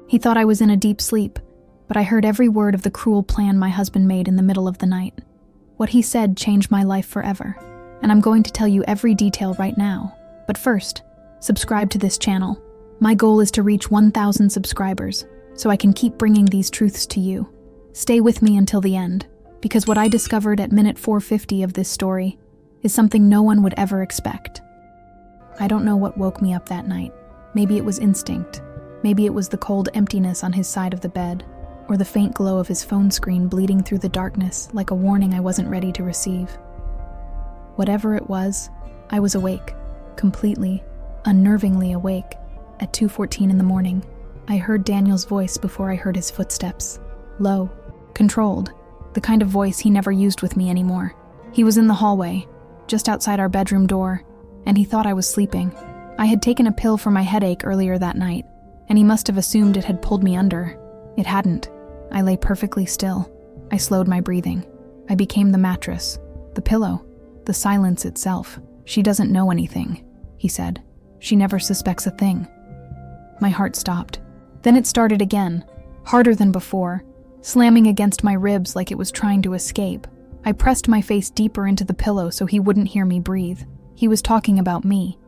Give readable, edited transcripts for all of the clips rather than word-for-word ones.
He thought I was in a deep sleep, but I heard every word of the cruel plan my husband made in the middle of the night. What he said changed my life forever, and I'm going to tell you every detail right now. But first, subscribe to this channel. My goal is to reach 1,000 subscribers, so I can keep bringing these truths to you. Stay with me until the end, because what I discovered at minute 450 of this story is something no one would ever expect. I don't know what woke me up that night. Maybe it was instinct. Maybe it was the cold emptiness on his side of the bed, or the faint glow of his phone screen bleeding through the darkness like a warning I wasn't ready to receive. Whatever it was, I was awake, completely, unnervingly awake. At 2:14 in the morning, I heard Daniel's voice before I heard his footsteps. Low, controlled, the kind of voice he never used with me anymore. He was in the hallway, just outside our bedroom door, and he thought I was sleeping. I had taken a pill for my headache earlier that night, and he must have assumed it had pulled me under. It hadn't. I lay perfectly still. I slowed my breathing. I became the mattress, the pillow, the silence itself. She doesn't know anything, he said. She never suspects a thing. My heart stopped. Then it started again, harder than before, slamming against my ribs like it was trying to escape. I pressed my face deeper into the pillow so he wouldn't hear me breathe. He was talking about me.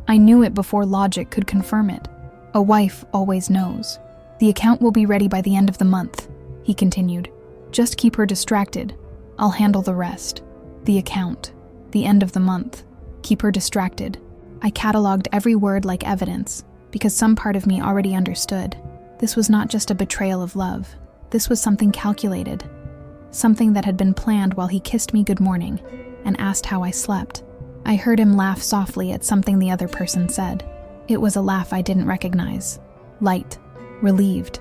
I knew it before logic could confirm it. A wife always knows. The account will be ready by the end of the month, he continued. Just keep her distracted. I'll handle the rest. The account. The end of the month. Keep her distracted. I cataloged every word like evidence, because some part of me already understood. This was not just a betrayal of love. This was something calculated. Something that had been planned while he kissed me good morning and asked how I slept. I heard him laugh softly at something the other person said. It was a laugh I didn't recognize. Light, relieved,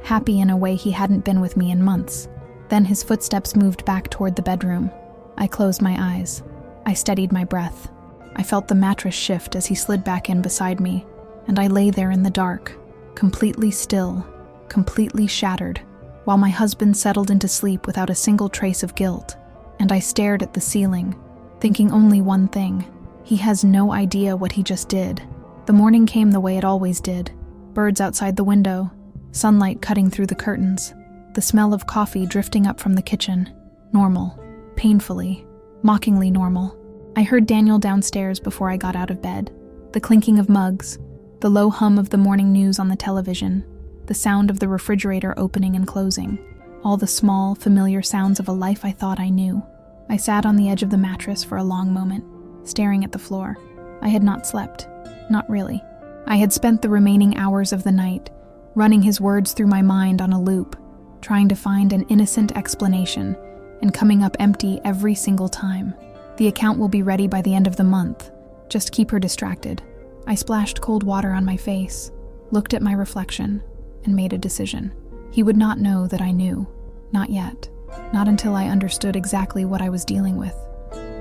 happy in a way he hadn't been with me in months. Then his footsteps moved back toward the bedroom. I closed my eyes. I steadied my breath. I felt the mattress shift as he slid back in beside me, and I lay there in the dark, completely still, completely shattered, while my husband settled into sleep without a single trace of guilt. And I stared at the ceiling, thinking only one thing. He has no idea what he just did. The morning came the way it always did. Birds outside the window, sunlight cutting through the curtains, the smell of coffee drifting up from the kitchen. Normal, painfully, mockingly normal. I heard Daniel downstairs before I got out of bed. The clinking of mugs, the low hum of the morning news on the television, the sound of the refrigerator opening and closing, all the small, familiar sounds of a life I thought I knew. I sat on the edge of the mattress for a long moment, staring at the floor. I had not slept. Not really. I had spent the remaining hours of the night running his words through my mind on a loop, trying to find an innocent explanation and coming up empty every single time. The account will be ready by the end of the month. Just keep her distracted. I splashed cold water on my face, looked at my reflection, and made a decision. He would not know that I knew. Not yet. Not until I understood exactly what I was dealing with.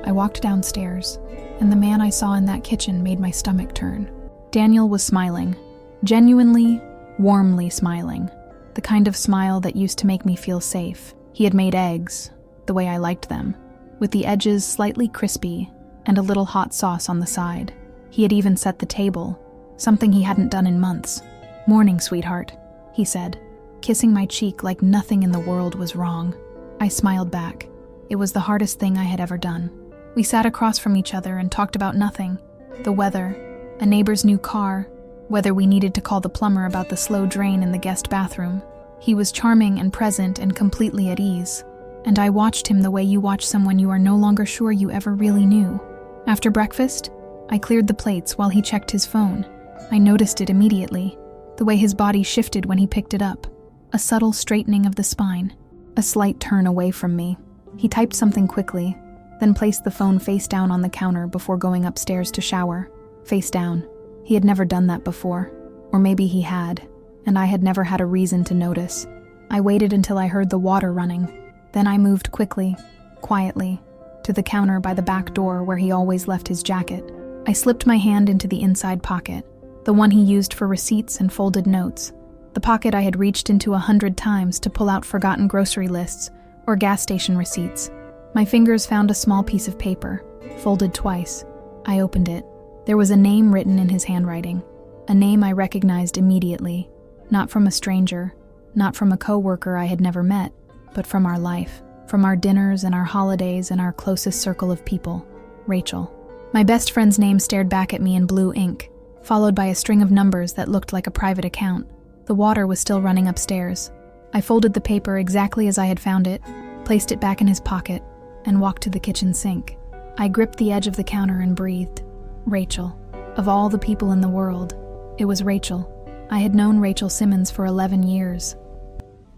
I walked downstairs, and the man I saw in that kitchen made my stomach turn. Daniel was smiling. Genuinely, warmly smiling. The kind of smile that used to make me feel safe. He had made eggs, the way I liked them, with the edges slightly crispy and a little hot sauce on the side. He had even set the table, something he hadn't done in months. "Morning, sweetheart," he said, kissing my cheek like nothing in the world was wrong. I smiled back. It was the hardest thing I had ever done. We sat across from each other and talked about nothing. The weather, a neighbor's new car, whether we needed to call the plumber about the slow drain in the guest bathroom. He was charming and present and completely at ease. And I watched him the way you watch someone you are no longer sure you ever really knew. After breakfast, I cleared the plates while he checked his phone. I noticed it immediately, the way his body shifted when he picked it up. A subtle straightening of the spine, a slight turn away from me. He typed something quickly, then placed the phone face down on the counter before going upstairs to shower. Face down. He had never done that before. Or maybe he had, and I had never had a reason to notice. I waited until I heard the water running. Then I moved quickly, quietly, to the counter by the back door where he always left his jacket. I slipped my hand into the inside pocket, the one he used for receipts and folded notes, the pocket I had reached into 100 times to pull out forgotten grocery lists or gas station receipts. My fingers found a small piece of paper, folded twice. I opened it. There was a name written in his handwriting, a name I recognized immediately. Not from a stranger, not from a coworker I had never met, but from our life, from our dinners and our holidays and our closest circle of people, Rachel. My best friend's name stared back at me in blue ink, followed by a string of numbers that looked like a private account. The water was still running upstairs. I folded the paper exactly as I had found it, placed it back in his pocket, and walked to the kitchen sink. I gripped the edge of the counter and breathed. Rachel. Of all the people in the world, it was Rachel. I had known Rachel Simmons for 11 years.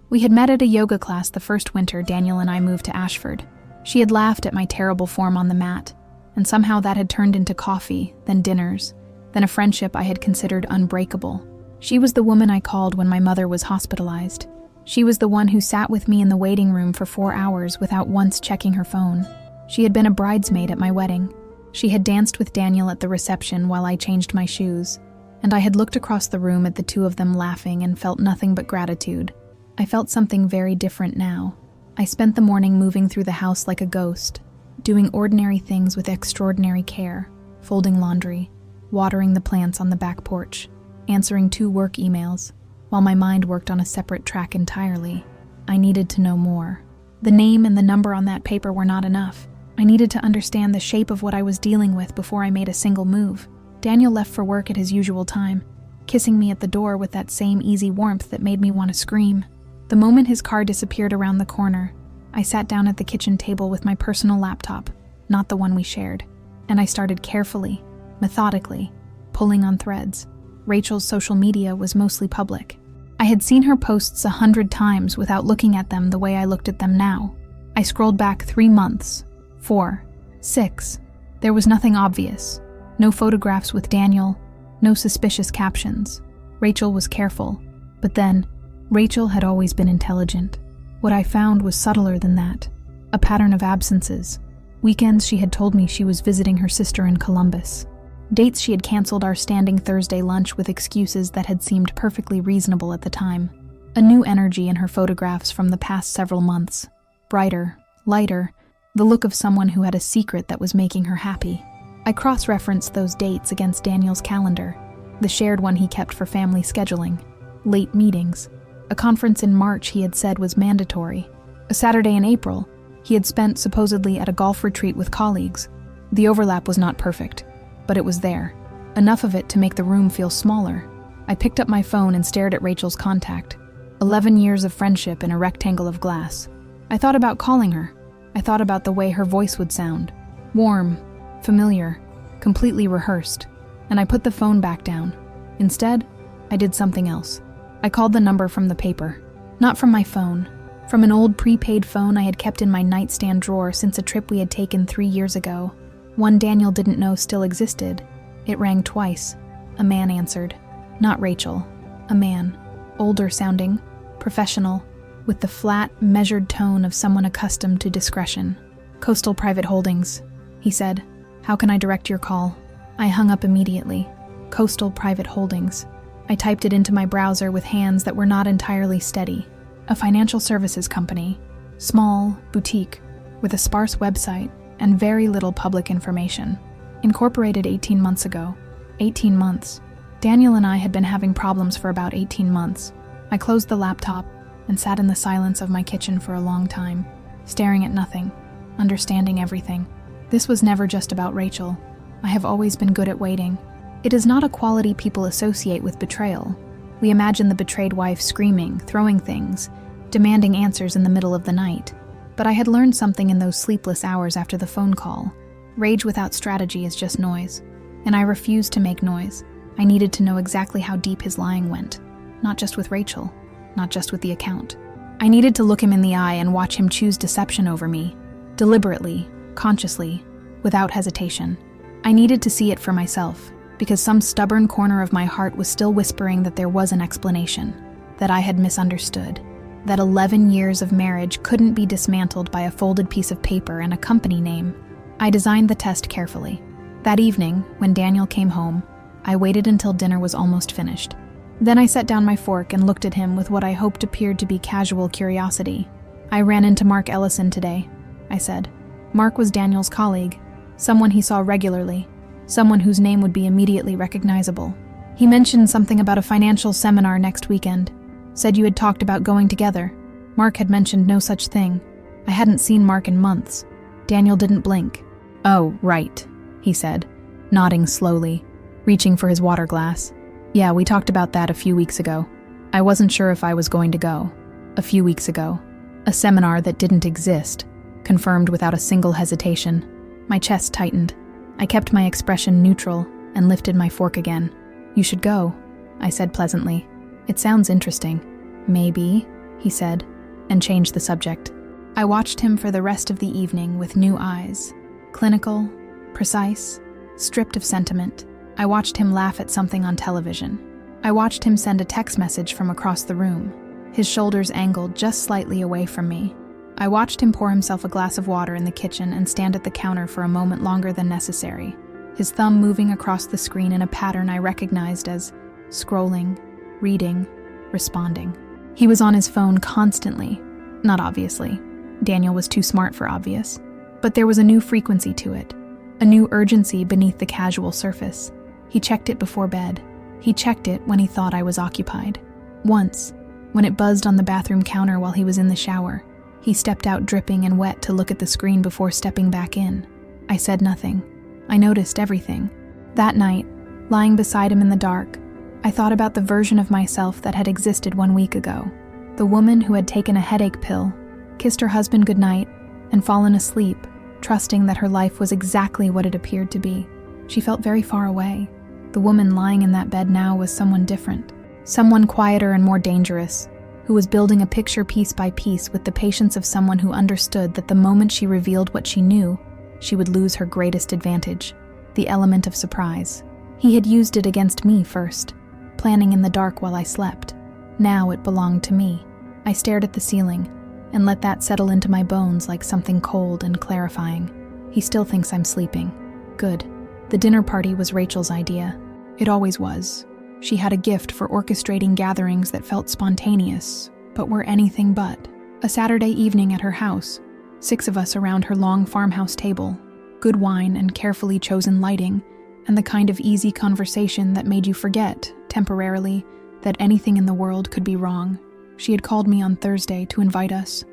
We had met at a yoga class the first winter Daniel and I moved to Ashford. She had laughed at my terrible form on the mat, and somehow that had turned into coffee, then dinners, then a friendship I had considered unbreakable. She was the woman I called when my mother was hospitalized. She was the one who sat with me in the waiting room for 4 hours without once checking her phone. She had been a bridesmaid at my wedding. She had danced with Daniel at the reception while I changed my shoes, and I had looked across the room at the two of them laughing and felt nothing but gratitude. I felt something very different now. I spent the morning moving through the house like a ghost, doing ordinary things with extraordinary care, folding laundry, watering the plants on the back porch, answering 2 work emails, while my mind worked on a separate track entirely. I needed to know more. The name and the number on that paper were not enough. I needed to understand the shape of what I was dealing with before I made a single move. Daniel left for work at his usual time, kissing me at the door with that same easy warmth that made me want to scream. The moment his car disappeared around the corner, I sat down at the kitchen table with my personal laptop, not the one we shared, and I started carefully, methodically, pulling on threads. Rachel's social media was mostly public. I had seen her posts 100 times without looking at them the way I looked at them now. I scrolled back 3 months, 4, 6. There was nothing obvious. No photographs with Daniel, no suspicious captions. Rachel was careful, but then, Rachel had always been intelligent. What I found was subtler than that. A pattern of absences. Weekends she had told me she was visiting her sister in Columbus. Dates she had canceled our standing Thursday lunch with excuses that had seemed perfectly reasonable at the time. A new energy in her photographs from the past several months. Brighter, lighter, the look of someone who had a secret that was making her happy. I cross-referenced those dates against Daniel's calendar, the shared one he kept for family scheduling, late meetings, a conference in March he had said was mandatory, a Saturday in April he had spent supposedly at a golf retreat with colleagues. The overlap was not perfect, but it was there, enough of it to make the room feel smaller. I picked up my phone and stared at Rachel's contact. 11 years of friendship in a rectangle of glass. I thought about calling her. I thought about the way her voice would sound. Warm, familiar, completely rehearsed. And I put the phone back down. Instead, I did something else. I called the number from the paper. Not from my phone. From an old prepaid phone I had kept in my nightstand drawer since a trip we had taken 3 years ago. One Daniel didn't know still existed. It rang twice. A man answered. Not Rachel. A man. Older sounding. Professional. With the flat, measured tone of someone accustomed to discretion. Coastal Private Holdings, he said. How can I direct your call? I hung up immediately. Coastal Private Holdings. I typed it into my browser with hands that were not entirely steady. A financial services company. Small, boutique, with a sparse website and very little public information. Incorporated 18 months ago. 18 months. Daniel and I had been having problems for about 18 months. I closed the laptop and sat in the silence of my kitchen for a long time, staring at nothing, understanding everything. This was never just about Rachel. I have always been good at waiting. It is not a quality people associate with betrayal. We imagine the betrayed wife screaming, throwing things, demanding answers in the middle of the night. But I had learned something in those sleepless hours after the phone call. Rage without strategy is just noise. And I refused to make noise. I needed to know exactly how deep his lying went. Not just with Rachel. Not just with the account. I needed to look him in the eye and watch him choose deception over me. Deliberately, consciously, without hesitation. I needed to see it for myself, because some stubborn corner of my heart was still whispering that there was an explanation, that I had misunderstood, that 11 years of marriage couldn't be dismantled by a folded piece of paper and a company name. I designed the test carefully. That evening, when Daniel came home, I waited until dinner was almost finished. Then I set down my fork and looked at him with what I hoped appeared to be casual curiosity. I ran into Mark Ellison today, I said. Mark was Daniel's colleague, someone he saw regularly, someone whose name would be immediately recognizable. He mentioned something about a financial seminar next weekend. Said you had talked about going together. Mark had mentioned no such thing. I hadn't seen Mark in months. Daniel didn't blink. Oh, right, he said, nodding slowly, reaching for his water glass. Yeah, we talked about that a few weeks ago. I wasn't sure if I was going to go. A few weeks ago. A seminar that didn't exist, confirmed without a single hesitation. My chest tightened. I kept my expression neutral and lifted my fork again. You should go, I said pleasantly. It sounds interesting. Maybe, he said, and changed the subject. I watched him for the rest of the evening with new eyes. Clinical, precise, stripped of sentiment. I watched him laugh at something on television. I watched him send a text message from across the room, his shoulders angled just slightly away from me. I watched him pour himself a glass of water in the kitchen and stand at the counter for a moment longer than necessary, his thumb moving across the screen in a pattern I recognized as scrolling, reading, responding. He was on his phone constantly. Not obviously. Daniel was too smart for obvious. But there was a new frequency to it, a new urgency beneath the casual surface. He checked it before bed. He checked it when he thought I was occupied. Once, when it buzzed on the bathroom counter while he was in the shower, he stepped out dripping and wet to look at the screen before stepping back in. I said nothing. I noticed everything. That night, lying beside him in the dark, I thought about the version of myself that had existed 1 week ago. The woman who had taken a headache pill, kissed her husband goodnight, and fallen asleep, trusting that her life was exactly what it appeared to be. She felt very far away. The woman lying in that bed now was someone different. Someone quieter and more dangerous, who was building a picture piece by piece with the patience of someone who understood that the moment she revealed what she knew, she would lose her greatest advantage, the element of surprise. He had used it against me first, planning in the dark while I slept. Now it belonged to me. I stared at the ceiling and let that settle into my bones like something cold and clarifying. He still thinks I'm sleeping. Good. The dinner party was Rachel's idea. It always was. She had a gift for orchestrating gatherings that felt spontaneous, but were anything but. A Saturday evening at her house, 6 of us around her long farmhouse table, good wine and carefully chosen lighting, and the kind of easy conversation that made you forget, temporarily, that anything in the world could be wrong. She had called me on Thursday to invite us.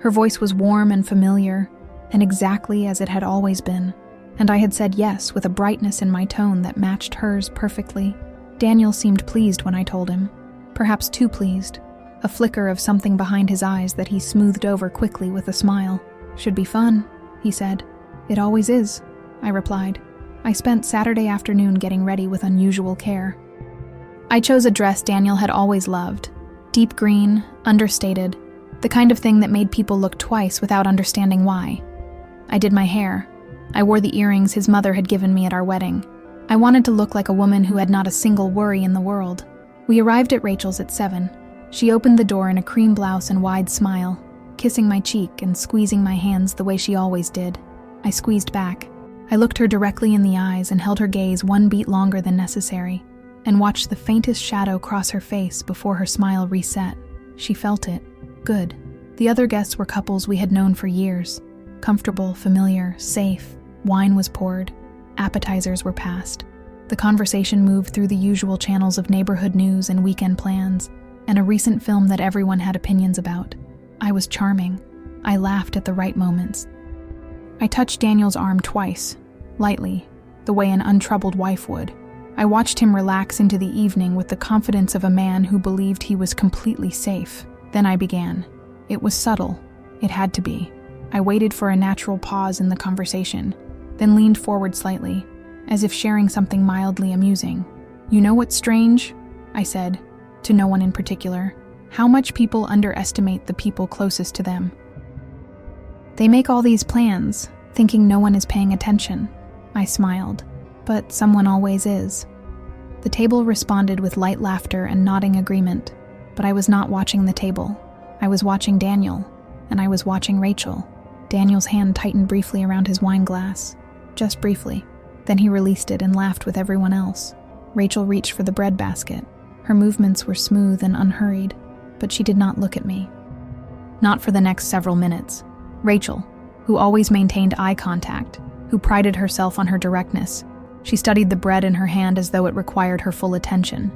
Her voice was warm and familiar, and exactly as it had always been, and I had said yes with a brightness in my tone that matched hers perfectly. Daniel seemed pleased when I told him, perhaps too pleased, a flicker of something behind his eyes that he smoothed over quickly with a smile. Should be fun, he said. It always is, I replied. I spent Saturday afternoon getting ready with unusual care. I chose a dress Daniel had always loved, deep green, understated, the kind of thing that made people look twice without understanding why. I did my hair. I wore the earrings his mother had given me at our wedding. I wanted to look like a woman who had not a single worry in the world. We arrived at Rachel's at 7. She opened the door in a cream blouse and wide smile, kissing my cheek and squeezing my hands the way she always did. I squeezed back. I looked her directly in the eyes and held her gaze 1 beat longer than necessary, and watched the faintest shadow cross her face before her smile reset. She felt it. Good. The other guests were couples we had known for years. Comfortable, familiar, safe. Wine was poured. Appetizers were passed. The conversation moved through the usual channels of neighborhood news and weekend plans, and a recent film that everyone had opinions about. I was charming. I laughed at the right moments. I touched Daniel's arm twice, lightly, the way an untroubled wife would. I watched him relax into the evening with the confidence of a man who believed he was completely safe. Then I began. It was subtle. It had to be. I waited for a natural pause in the conversation, then leaned forward slightly, as if sharing something mildly amusing. You know what's strange? I said, to no one in particular. How much people underestimate the people closest to them. They make all these plans, thinking no one is paying attention. I smiled, but someone always is. The table responded with light laughter and nodding agreement, but I was not watching the table. I was watching Daniel, and I was watching Rachel. Daniel's hand tightened briefly around his wine glass, just briefly. Then he released it and laughed with everyone else. Rachel reached for the bread basket. Her movements were smooth and unhurried, but she did not look at me. Not for the next several minutes. Rachel, who always maintained eye contact, who prided herself on her directness, She studied the bread in her hand as though it required her full attention.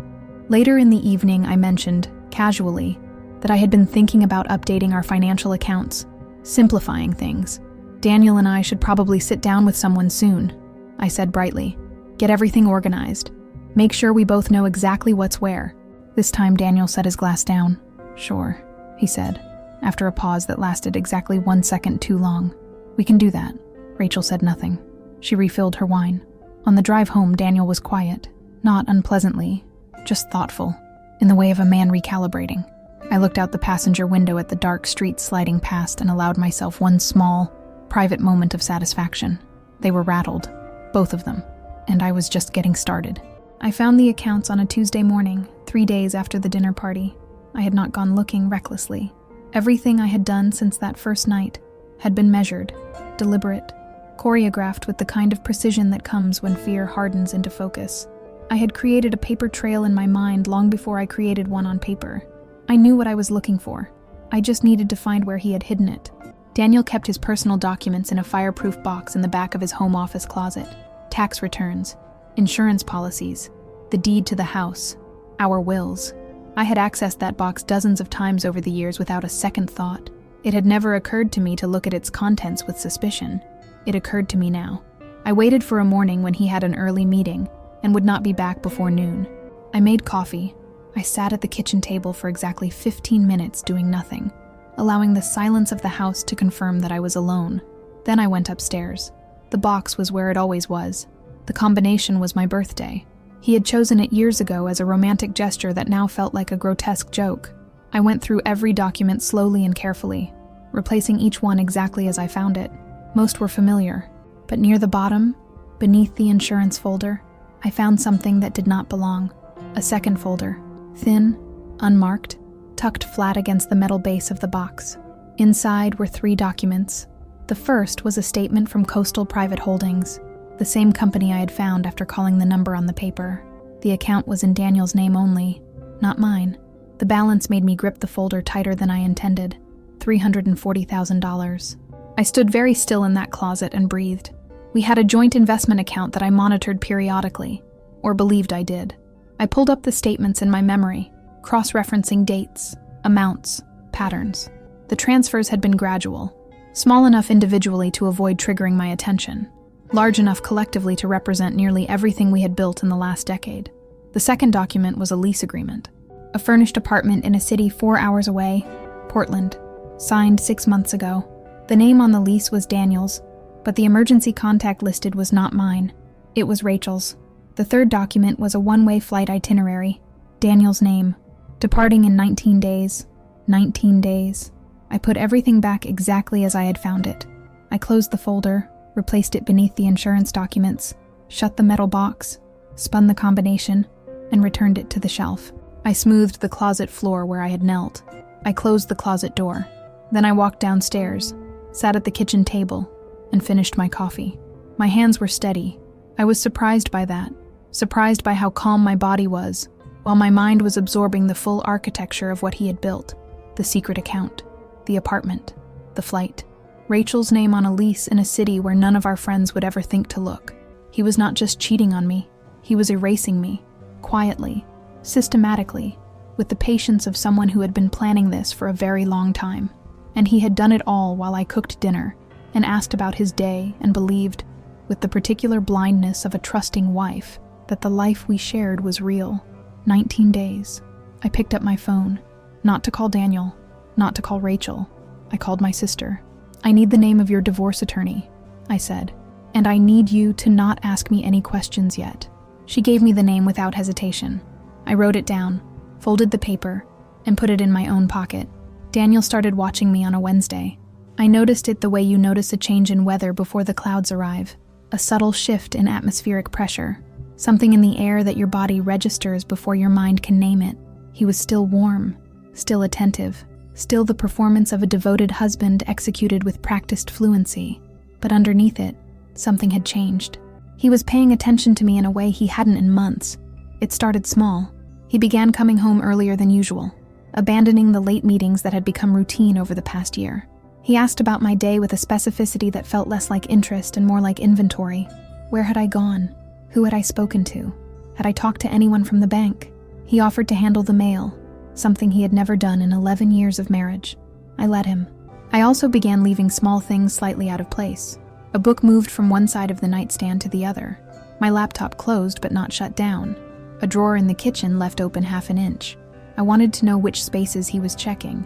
Later in the evening, I mentioned, casually, that I had been thinking about updating our financial accounts, simplifying things. Daniel and I should probably sit down with someone soon, I said brightly. Get everything organized. Make sure we both know exactly what's where. This time Daniel set his glass down. Sure, he said, after a pause that lasted exactly 1 second too long. We can do that. Rachel said nothing. She refilled her wine. On the drive home, Daniel was quiet, not unpleasantly, just thoughtful, in the way of a man recalibrating. I looked out the passenger window at the dark street sliding past and allowed myself one small, private moment of satisfaction. They were rattled, both of them, and I was just getting started. I found the accounts on a Tuesday morning, 3 days after the dinner party. I had not gone looking recklessly. Everything I had done since that first night had been measured, deliberate, choreographed with the kind of precision that comes when fear hardens into focus. I had created a paper trail in my mind long before I created one on paper. I knew what I was looking for. I just needed to find where he had hidden it. Daniel kept his personal documents in a fireproof box in the back of his home office closet. Tax returns, insurance policies, the deed to the house, our wills. I had accessed that box dozens of times over the years without a second thought. It had never occurred to me to look at its contents with suspicion. It occurred to me now. I waited for a morning when he had an early meeting and would not be back before noon. I made coffee. I sat at the kitchen table for exactly 15 minutes doing nothing, allowing the silence of the house to confirm that I was alone. Then I went upstairs. The box was where it always was. The combination was my birthday. He had chosen it years ago as a romantic gesture that now felt like a grotesque joke. I went through every document slowly and carefully, replacing each one exactly as I found it. Most were familiar, but near the bottom, beneath the insurance folder, I found something that did not belong. A second folder, thin, unmarked, tucked flat against the metal base of the box. Inside were 3 documents. The first was a statement from Coastal Private Holdings, the same company I had found after calling the number on the paper. The account was in Daniel's name only, not mine. The balance made me grip the folder tighter than I intended, $340,000. I stood very still in that closet and breathed. We had a joint investment account that I monitored periodically, or believed I did. I pulled up the statements in my memory, cross-referencing dates, amounts, patterns. The transfers had been gradual, small enough individually to avoid triggering my attention, large enough collectively to represent nearly everything we had built in the last decade. The second document was a lease agreement. A furnished apartment in a city 4 hours away, Portland, signed 6 months ago. The name on the lease was Daniel's, but the emergency contact listed was not mine. It was Rachel's. The third document was a one-way flight itinerary, Daniel's name, departing in 19 days. 19 days. I put everything back exactly as I had found it. I closed the folder, replaced it beneath the insurance documents, shut the metal box, spun the combination, and returned it to the shelf. I smoothed the closet floor where I had knelt. I closed the closet door. Then I walked downstairs, sat at the kitchen table, and finished my coffee. My hands were steady. I was surprised by that, surprised by how calm my body was, while my mind was absorbing the full architecture of what he had built: the secret account, the apartment, the flight. Rachel's name on a lease in a city where none of our friends would ever think to look. He was not just cheating on me, he was erasing me, quietly, systematically, with the patience of someone who had been planning this for a very long time. And he had done it all while I cooked dinner and asked about his day and believed, with the particular blindness of a trusting wife, that the life we shared was real. 19 days. I picked up my phone, not to call Daniel, not to call Rachel. I called my sister. I need the name of your divorce attorney, I said, and I need you to not ask me any questions yet. She gave me the name without hesitation. I wrote it down, folded the paper, and put it in my own pocket. Daniel started watching me on a Wednesday. I noticed it the way you notice a change in weather before the clouds arrive, a subtle shift in atmospheric pressure, something in the air that your body registers before your mind can name it. He was still warm, still attentive, still the performance of a devoted husband executed with practiced fluency, but underneath it, something had changed. He was paying attention to me in a way he hadn't in months. It started small. He began coming home earlier than usual, abandoning the late meetings that had become routine over the past year. He asked about my day with a specificity that felt less like interest and more like inventory. Where had I gone? Who had I spoken to? Had I talked to anyone from the bank? He offered to handle the mail, something he had never done in 11 years of marriage. I let him. I also began leaving small things slightly out of place. A book moved from one side of the nightstand to the other. My laptop closed but not shut down. A drawer in the kitchen left open half an inch. I wanted to know which spaces he was checking,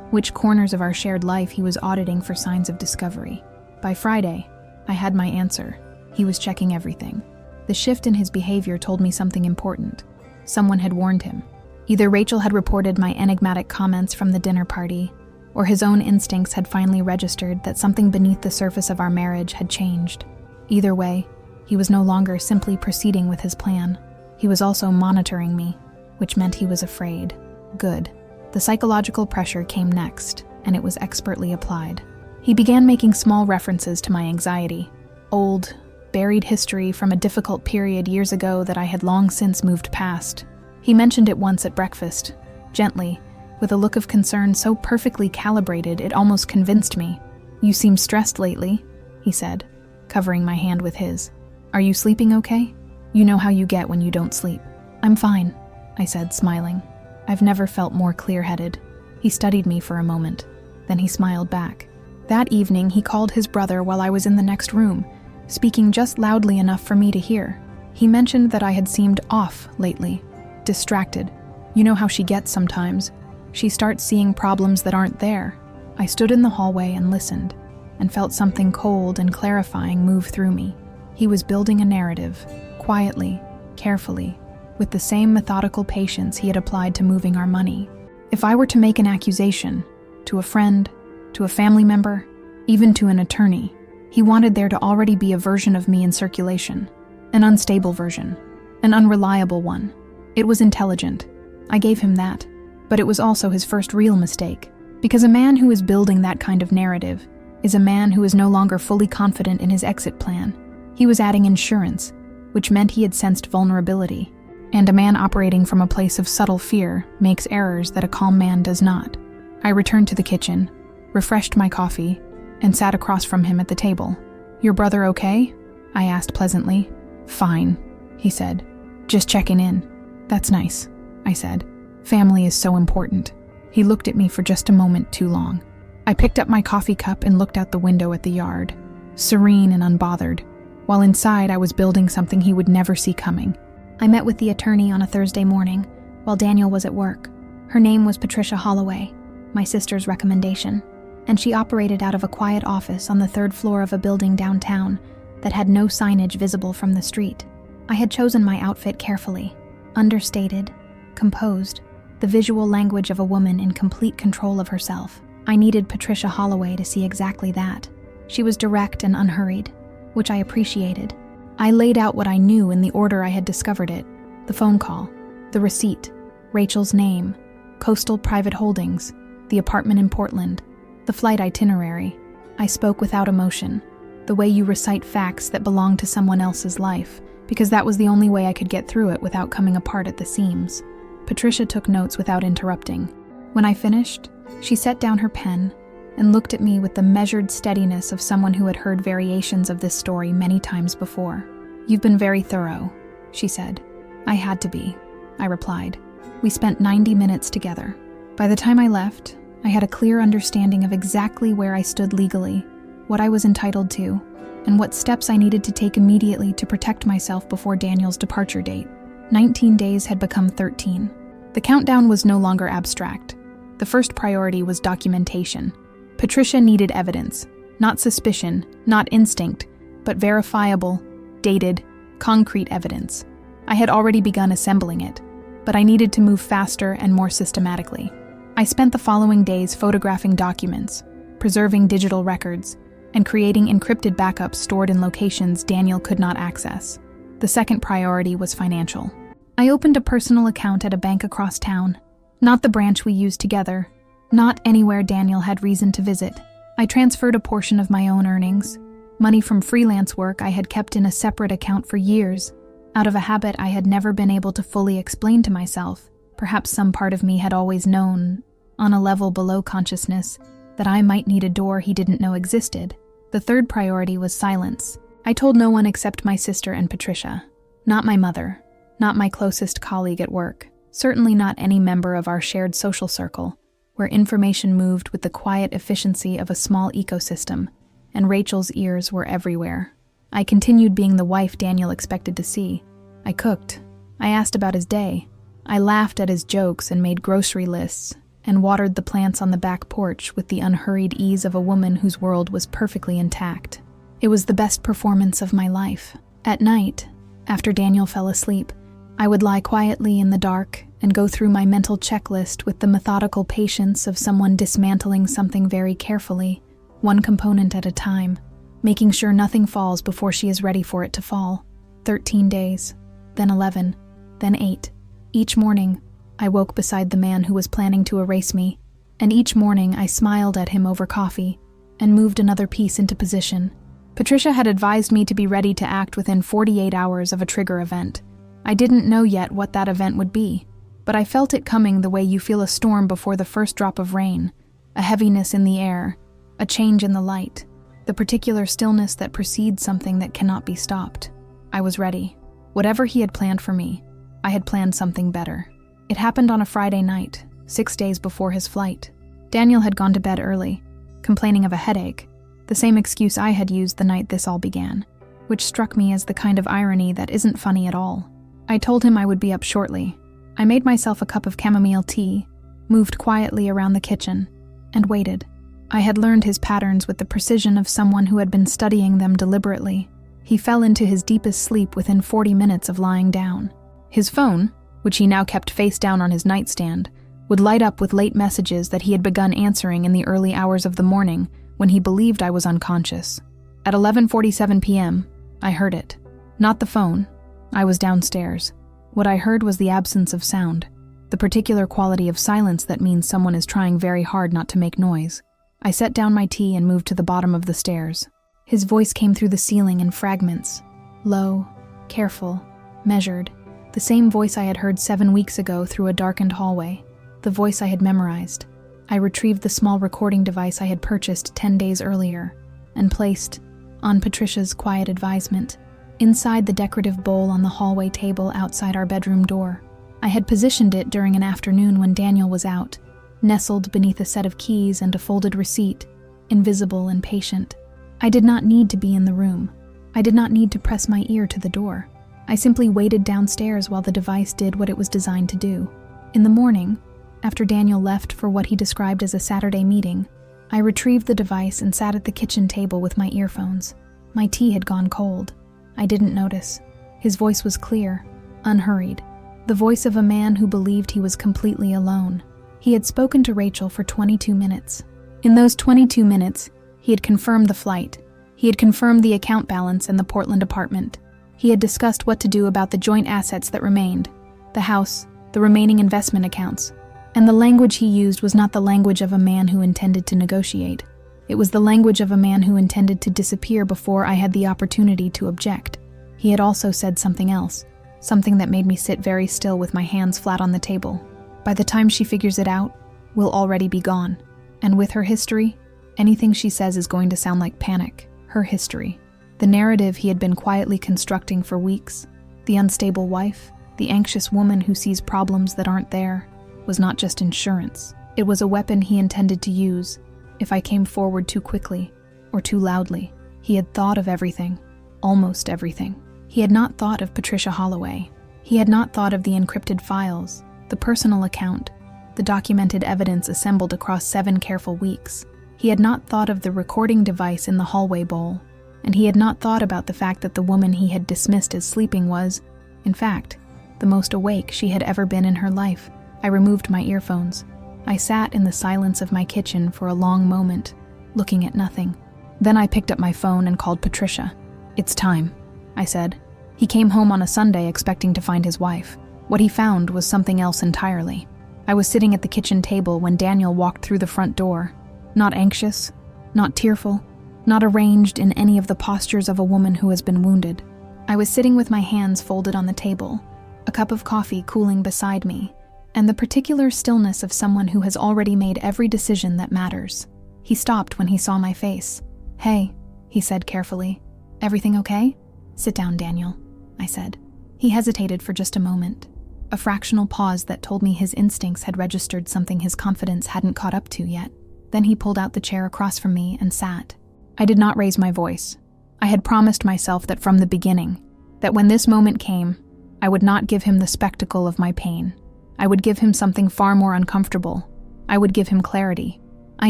which corners of our shared life he was auditing for signs of discovery. By Friday, I had my answer. He was checking everything. The shift in his behavior told me something important. Someone had warned him. Either Rachel had reported my enigmatic comments from the dinner party, or his own instincts had finally registered that something beneath the surface of our marriage had changed. Either way, he was no longer simply proceeding with his plan. He was also monitoring me, which meant he was afraid. Good. The psychological pressure came next, and it was expertly applied. He began making small references to my anxiety. Old, buried history from a difficult period years ago that I had long since moved past. He mentioned it once at breakfast, gently, with a look of concern so perfectly calibrated it almost convinced me. "You seem stressed lately," he said, covering my hand with his. "Are you sleeping okay? You know how you get when you don't sleep." "I'm fine," I said, smiling. I've never felt more clear-headed. He studied me for a moment. Then he smiled back. That evening, he called his brother while I was in the next room, speaking just loudly enough for me to hear. He mentioned that I had seemed off lately, distracted. You know how she gets sometimes. She starts seeing problems that aren't there. I stood in the hallway and listened, and felt something cold and clarifying move through me. He was building a narrative, quietly, carefully, with the same methodical patience he had applied to moving our money. If I were to make an accusation, to a friend, to a family member, even to an attorney, he wanted there to already be a version of me in circulation, an unstable version, an unreliable one. It was intelligent. I gave him that. But it was also his first real mistake, because a man who is building that kind of narrative is a man who is no longer fully confident in his exit plan. He was adding insurance, which meant he had sensed vulnerability, and a man operating from a place of subtle fear makes errors that a calm man does not. I returned to the kitchen, refreshed my coffee, and sat across from him at the table. "Your brother okay?" I asked pleasantly. "Fine," he said. "Just checking in." "That's nice," I said. "Family is so important." He looked at me for just a moment too long. I picked up my coffee cup and looked out the window at the yard, serene and unbothered, while inside I was building something he would never see coming. I met with the attorney on a Thursday morning, while Daniel was at work. Her name was Patricia Holloway, my sister's recommendation, and she operated out of a quiet office on the third floor of a building downtown that had no signage visible from the street. I had chosen my outfit carefully, understated, composed, the visual language of a woman in complete control of herself. I needed Patricia Holloway to see exactly that. She was direct and unhurried, which I appreciated. I laid out what I knew in the order I had discovered it: the phone call, the receipt, Rachel's name, Coastal Private Holdings, the apartment in Portland, the flight itinerary. I spoke without emotion, the way you recite facts that belong to someone else's life, because that was the only way I could get through it without coming apart at the seams. Patricia took notes without interrupting. When I finished, she set down her pen and looked at me with the measured steadiness of someone who had heard variations of this story many times before. "You've been very thorough," she said. "I had to be," I replied. We spent 90 minutes together. By the time I left, I had a clear understanding of exactly where I stood legally, what I was entitled to, and what steps I needed to take immediately to protect myself before Daniel's departure date. 19 days had become 13. The countdown was no longer abstract. The first priority was documentation. Patricia needed evidence, not suspicion, not instinct, but verifiable, dated, concrete evidence. I had already begun assembling it, but I needed to move faster and more systematically. I spent the following days photographing documents, preserving digital records, and creating encrypted backups stored in locations Daniel could not access. The second priority was financial. I opened a personal account at a bank across town, not the branch we used together, not anywhere Daniel had reason to visit. I transferred a portion of my own earnings, money from freelance work I had kept in a separate account for years, out of a habit I had never been able to fully explain to myself. Perhaps some part of me had always known, on a level below consciousness, that I might need a door he didn't know existed. The third priority was silence. I told no one except my sister and Patricia. Not my mother, not my closest colleague at work, certainly not any member of our shared social circle, where information moved with the quiet efficiency of a small ecosystem, and Rachel's ears were everywhere. I continued being the wife Daniel expected to see. I cooked. I asked about his day. I laughed at his jokes and made grocery lists, and watered the plants on the back porch with the unhurried ease of a woman whose world was perfectly intact. It was the best performance of my life. At night, after Daniel fell asleep, I would lie quietly in the dark and go through my mental checklist with the methodical patience of someone dismantling something very carefully, one component at a time, making sure nothing falls before she is ready for it to fall. 13 days, then 11, then 8. Each morning, I woke beside the man who was planning to erase me, and each morning I smiled at him over coffee and moved another piece into position. Patricia had advised me to be ready to act within 48 hours of a trigger event. I didn't know yet what that event would be, but I felt it coming the way you feel a storm before the first drop of rain, a heaviness in the air, a change in the light, the particular stillness that precedes something that cannot be stopped. I was ready. Whatever he had planned for me, I had planned something better. It happened on a Friday night, 6 days before his flight. Daniel had gone to bed early, complaining of a headache, the same excuse I had used the night this all began, which struck me as the kind of irony that isn't funny at all. I told him I would be up shortly. I made myself a cup of chamomile tea, moved quietly around the kitchen, and waited. I had learned his patterns with the precision of someone who had been studying them deliberately. He fell into his deepest sleep within 40 minutes of lying down. His phone, which he now kept face down on his nightstand, would light up with late messages that he had begun answering in the early hours of the morning when he believed I was unconscious. At 11:47 p.m., I heard it. Not the phone. I was downstairs. What I heard was the absence of sound, the particular quality of silence that means someone is trying very hard not to make noise. I set down my tea and moved to the bottom of the stairs. His voice came through the ceiling in fragments, low, careful, measured, the same voice I had heard 7 weeks ago through a darkened hallway, the voice I had memorized. I retrieved the small recording device I had purchased 10 days earlier and placed, on Patricia's quiet advisement, inside the decorative bowl on the hallway table outside our bedroom door. I had positioned it during an afternoon when Daniel was out, nestled beneath a set of keys and a folded receipt, invisible and patient. I did not need to be in the room. I did not need to press my ear to the door. I simply waited downstairs while the device did what it was designed to do. In the morning, after Daniel left for what he described as a Saturday meeting, I retrieved the device and sat at the kitchen table with my earphones. My tea had gone cold. I didn't notice. His voice was clear, unhurried, the voice of a man who believed he was completely alone. He had spoken to Rachel for 22 minutes. In those 22 minutes, he had confirmed the flight. He had confirmed the account balance and the Portland apartment. He had discussed what to do about the joint assets that remained, the house, the remaining investment accounts. And the language he used was not the language of a man who intended to negotiate. It was the language of a man who intended to disappear before I had the opportunity to object. He had also said something else, something that made me sit very still with my hands flat on the table. By the time she figures it out, we'll already be gone. And with her history, anything she says is going to sound like panic. Her history. The narrative he had been quietly constructing for weeks, the unstable wife, the anxious woman who sees problems that aren't there, was not just insurance. It was a weapon he intended to use if I came forward too quickly or too loudly. He had thought of everything, almost everything. He had not thought of Patricia Holloway. He had not thought of the encrypted files, the personal account, the documented evidence assembled across 7 careful weeks. He had not thought of the recording device in the hallway bowl, and he had not thought about the fact that the woman he had dismissed as sleeping was, in fact, the most awake she had ever been in her life. I removed my earphones. I sat in the silence of my kitchen for a long moment, looking at nothing. Then I picked up my phone and called Patricia. "It's time," I said. He came home on a Sunday expecting to find his wife. What he found was something else entirely. I was sitting at the kitchen table when Daniel walked through the front door, not anxious, not tearful, not arranged in any of the postures of a woman who has been wounded. I was sitting with my hands folded on the table, a cup of coffee cooling beside me, and the particular stillness of someone who has already made every decision that matters. He stopped when he saw my face. "Hey," he said carefully. "Everything okay?" "Sit down, Daniel," I said. He hesitated for just a moment, a fractional pause that told me his instincts had registered something his confidence hadn't caught up to yet. Then he pulled out the chair across from me and sat. I did not raise my voice. I had promised myself that from the beginning, that when this moment came, I would not give him the spectacle of my pain. I would give him something far more uncomfortable. I would give him clarity. I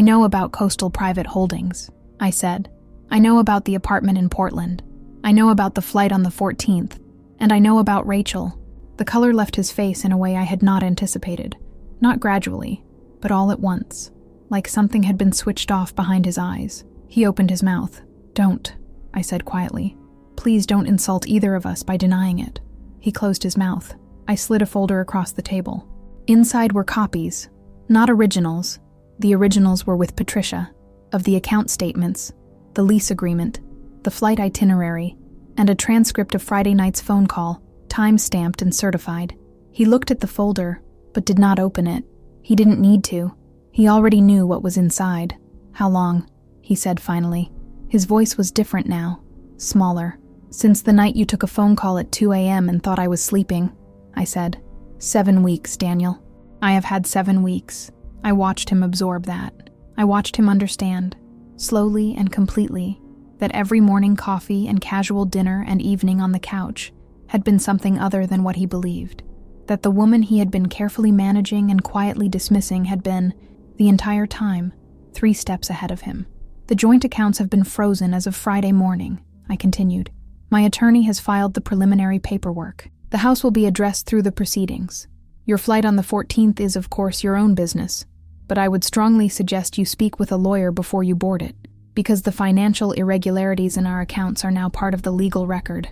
know about Coastal Private Holdings, I said. I know about the apartment in Portland. I know about the flight on the 14th. And I know about Rachel. The color left his face in a way I had not anticipated. Not gradually, but all at once. Like something had been switched off behind his eyes. He opened his mouth. "Don't," I said quietly. "Please don't insult either of us by denying it." He closed his mouth. I slid a folder across the table. Inside were copies, not originals. The originals were with Patricia, of the account statements, the lease agreement, the flight itinerary, and a transcript of Friday night's phone call, time-stamped and certified. He looked at the folder, but did not open it. He didn't need to. He already knew what was inside. "How long?" he said finally. His voice was different now, smaller. "Since the night you took a phone call at 2 a.m. and thought I was sleeping," I said. 7 weeks, Daniel. I have had 7 weeks. I watched him absorb that. I watched him understand, slowly and completely, that every morning coffee and casual dinner and evening on the couch had been something other than what he believed. That the woman he had been carefully managing and quietly dismissing had been, the entire time, 3 steps ahead of him. "The joint accounts have been frozen as of Friday morning," I continued. "My attorney has filed the preliminary paperwork. The house will be addressed through the proceedings. Your flight on the 14th is, of course, your own business, but I would strongly suggest you speak with a lawyer before you board it, because the financial irregularities in our accounts are now part of the legal record."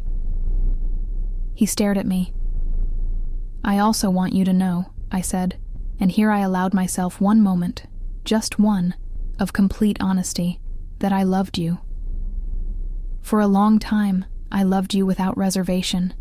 He stared at me. "I also want you to know," I said, and here I allowed myself one moment, just one, of complete honesty, that I loved you. For a long time, I loved you without reservation.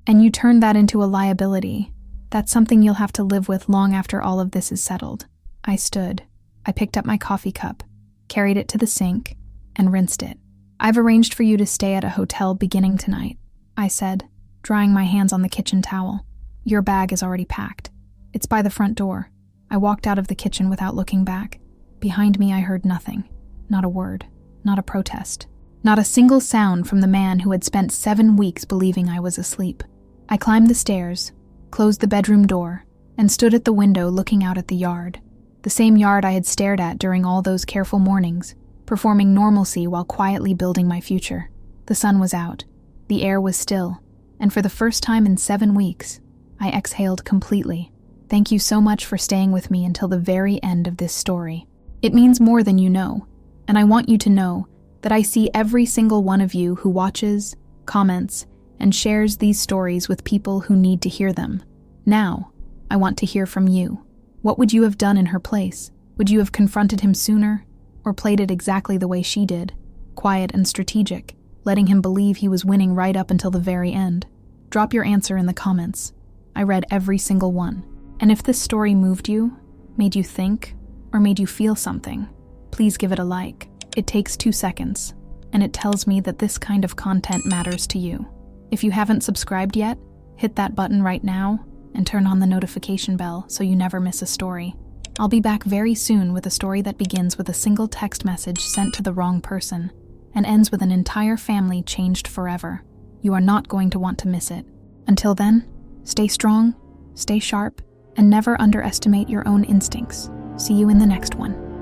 And you turned that into a liability. That's something you'll have to live with long after all of this is settled. I stood. I picked up my coffee cup, carried it to the sink, and rinsed it. "I've arranged for you to stay at a hotel beginning tonight," I said, drying my hands on the kitchen towel. "Your bag is already packed. It's by the front door." I walked out of the kitchen without looking back. Behind me I heard nothing. Not a word. Not a protest. Not a single sound from the man who had spent 7 weeks believing I was asleep. I climbed the stairs, closed the bedroom door, and stood at the window looking out at the yard. The same yard I had stared at during all those careful mornings, performing normalcy while quietly building my future. The sun was out. The air was still, and for the first time in 7 weeks, I exhaled completely. Thank you so much for staying with me until the very end of this story. It means more than you know, and I want you to know that I see every single one of you who watches, comments, and shares these stories with people who need to hear them. Now, I want to hear from you. What would you have done in her place? Would you have confronted him sooner, or played it exactly the way she did, quiet and strategic, letting him believe he was winning right up until the very end? Drop your answer in the comments. I read every single one. And if this story moved you, made you think, or made you feel something, please give it a like. It takes 2 seconds, and it tells me that this kind of content matters to you. If you haven't subscribed yet, hit that button right now and turn on the notification bell so you never miss a story. I'll be back very soon with a story that begins with a single text message sent to the wrong person and ends with an entire family changed forever. You are not going to want to miss it. Until then, stay strong, stay sharp, and never underestimate your own instincts. See you in the next one.